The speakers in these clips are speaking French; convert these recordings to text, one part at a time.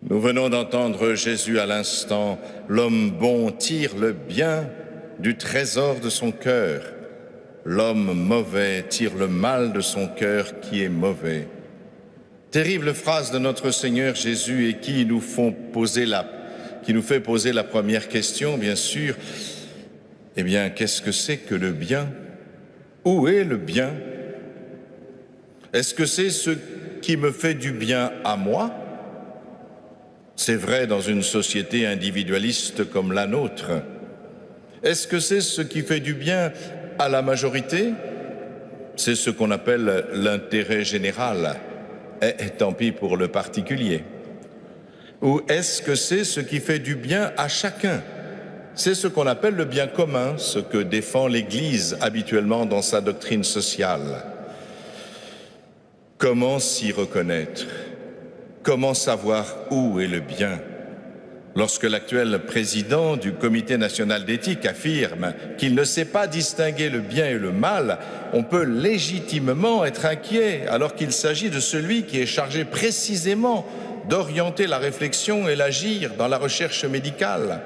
Nous venons d'entendre Jésus à l'instant. L'homme bon tire le bien du trésor de son cœur. L'homme mauvais tire le mal de son cœur qui est mauvais. Terrible phrase de notre Seigneur Jésus et qui nous fait poser la première question, bien sûr. Eh bien, qu'est-ce que c'est que le bien? Où est le bien? Est-ce que c'est ce qui me fait du bien à moi? C'est vrai dans une société individualiste comme la nôtre. Est-ce que c'est ce qui fait du bien à la majorité? C'est ce qu'on appelle l'intérêt général. Et tant pis pour le particulier. Ou est-ce que c'est ce qui fait du bien à chacun? C'est ce qu'on appelle le bien commun, ce que défend l'Église habituellement dans sa doctrine sociale. Comment s'y reconnaître? Comment savoir où est le bien? Lorsque l'actuel président du Comité national d'éthique affirme qu'il ne sait pas distinguer le bien et le mal, on peut légitimement être inquiet alors qu'il s'agit de celui qui est chargé précisément d'orienter la réflexion et l'agir dans la recherche médicale.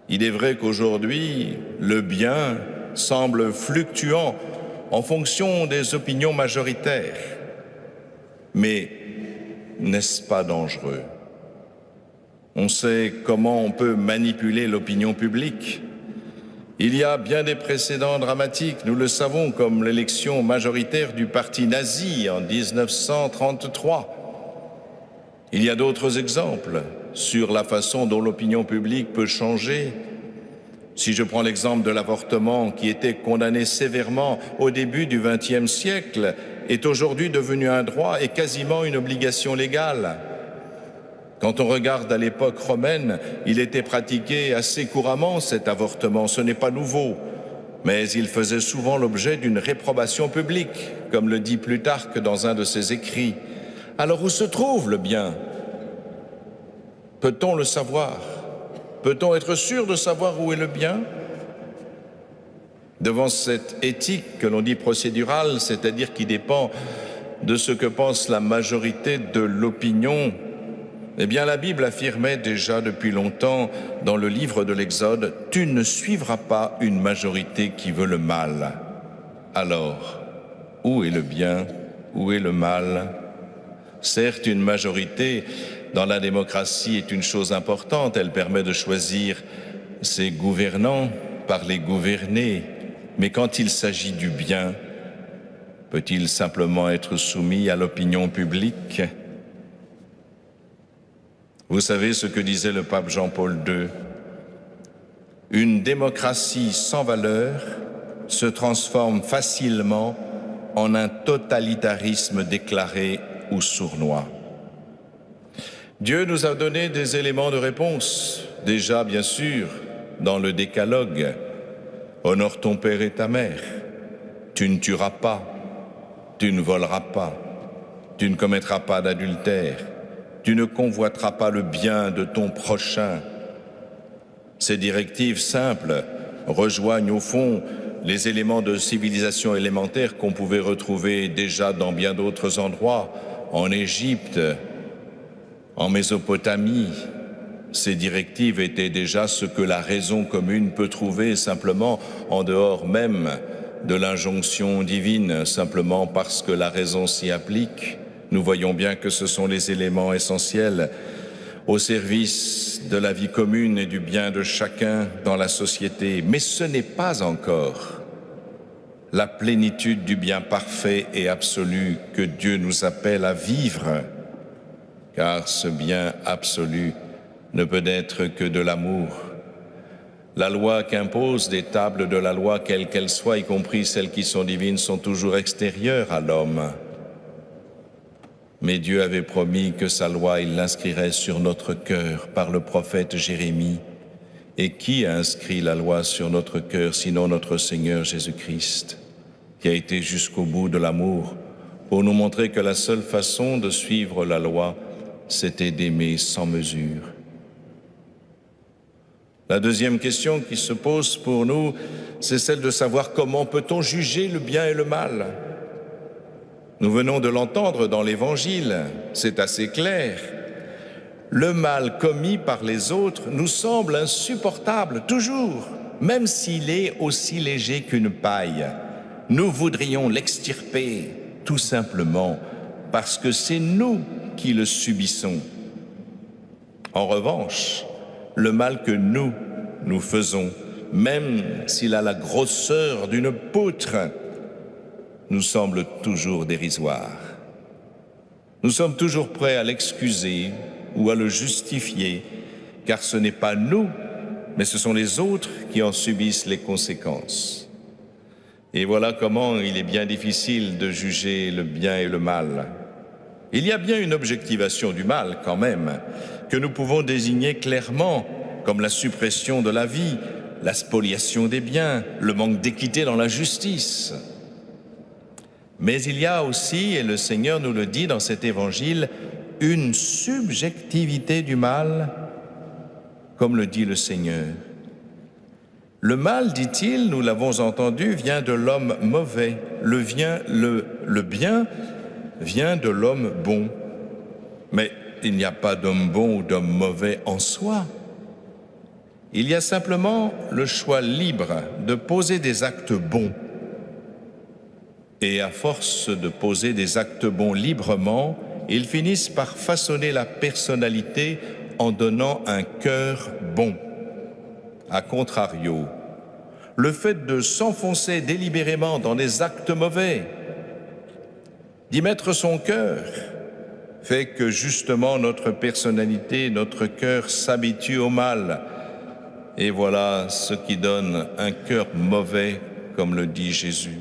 Il est vrai qu'aujourd'hui, le bien semble fluctuant en fonction des opinions majoritaires. Mais n'est-ce pas dangereux? On sait comment on peut manipuler l'opinion publique. Il y a bien des précédents dramatiques, nous le savons, comme l'élection majoritaire du parti nazi en 1933. Il y a d'autres exemples sur la façon dont l'opinion publique peut changer. Si je prends l'exemple de l'avortement qui était condamné sévèrement au début du XXe siècle, est aujourd'hui devenu un droit et quasiment une obligation légale. Quand on regarde à l'époque romaine, il était pratiqué assez couramment cet avortement, ce n'est pas nouveau, mais il faisait souvent l'objet d'une réprobation publique, comme le dit Plutarque dans un de ses écrits. Alors où se trouve le bien? Peut-on le savoir? Peut-on être sûr de savoir où est le bien? Devant cette éthique que l'on dit procédurale, c'est-à-dire qui dépend de ce que pense la majorité de l'opinion, eh bien la Bible affirmait déjà depuis longtemps dans le livre de l'Exode « Tu ne suivras pas une majorité qui veut le mal ». Alors, où est le bien? Où est le mal? Certes, une majorité dans la démocratie est une chose importante, elle permet de choisir ses gouvernants par les gouvernés, mais quand il s'agit du bien, peut-il simplement être soumis à l'opinion publique? Vous savez ce que disait le pape Jean-Paul II? Une démocratie sans valeur se transforme facilement en un totalitarisme déclaré ou sournois. Dieu nous a donné des éléments de réponse, déjà bien sûr, dans le décalogue. Honore ton père et ta mère, tu ne tueras pas, tu ne voleras pas, tu ne commettras pas d'adultère, tu ne convoiteras pas le bien de ton prochain. Ces directives simples rejoignent au fond les éléments de civilisation élémentaire qu'on pouvait retrouver déjà dans bien d'autres endroits, en Égypte, en Mésopotamie. Ces directives étaient déjà ce que la raison commune peut trouver simplement en dehors même de l'injonction divine, simplement parce que la raison s'y applique. Nous voyons bien que ce sont les éléments essentiels au service de la vie commune et du bien de chacun dans la société. Mais ce n'est pas encore la plénitude du bien parfait et absolu que Dieu nous appelle à vivre, car ce bien absolu ne peut être que de l'amour. La loi qu'impose des tables de la loi, quelles qu'elles soient, y compris celles qui sont divines, sont toujours extérieures à l'homme. Mais Dieu avait promis que sa loi, il l'inscrirait sur notre cœur par le prophète Jérémie. Et qui a inscrit la loi sur notre cœur, sinon notre Seigneur Jésus-Christ, qui a été jusqu'au bout de l'amour, pour nous montrer que la seule façon de suivre la loi, c'était d'aimer sans mesure. La deuxième question qui se pose pour nous, c'est celle de savoir comment peut-on juger le bien et le mal. Nous venons de l'entendre dans l'Évangile, c'est assez clair. le mal commis par les autres nous semble insupportable, toujours, même s'il est aussi léger qu'une paille. Nous voudrions l'extirper, tout simplement, parce que c'est nous qui le subissons. En revanche, le mal que nous faisons, même s'il a la grosseur d'une poutre, nous semble toujours dérisoire. Nous sommes toujours prêts à l'excuser ou à le justifier, car ce n'est pas nous, mais ce sont les autres qui en subissent les conséquences. Et voilà comment il est bien difficile de juger le bien et le mal. Il y a bien une objectivation du mal, quand même, que nous pouvons désigner clairement, comme la suppression de la vie, la spoliation des biens, le manque d'équité dans la justice. Mais il y a aussi, et le Seigneur nous le dit dans cet évangile, une subjectivité du mal, comme le dit le Seigneur. Le mal, dit-il, nous l'avons entendu, vient de l'homme mauvais. Le bien vient de l'homme bon. Mais il n'y a pas d'homme bon ou d'homme mauvais en soi. Il y a simplement le choix libre de poser des actes bons. Et à force de poser des actes bons librement, ils finissent par façonner la personnalité en donnant un cœur bon. A contrario, le fait de s'enfoncer délibérément dans des actes mauvais, d'y mettre son cœur, fait que justement notre personnalité, notre cœur s'habitue au mal. Et voilà ce qui donne un cœur mauvais, comme le dit Jésus.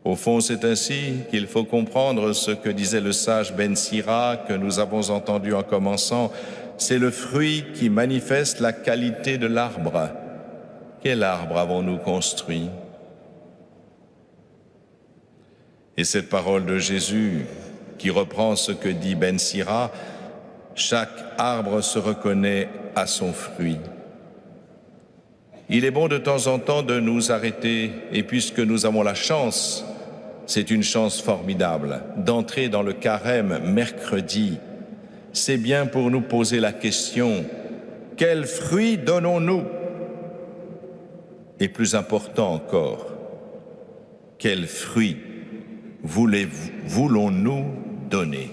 Au fond, c'est ainsi qu'il faut comprendre ce que disait le sage Ben Sira, que nous avons entendu en commençant. C'est le fruit qui manifeste la qualité de l'arbre. Quel arbre avons-nous construit? Et cette parole de Jésus, qui reprend ce que dit Ben Sira, chaque arbre se reconnaît à son fruit. Il est bon de temps en temps de nous arrêter, et puisque nous avons la chance, c'est une chance formidable, d'entrer dans le carême mercredi, c'est bien pour nous poser la question, quel fruit donnons-nous? Et plus important encore, quel fruit voulons-nous donner?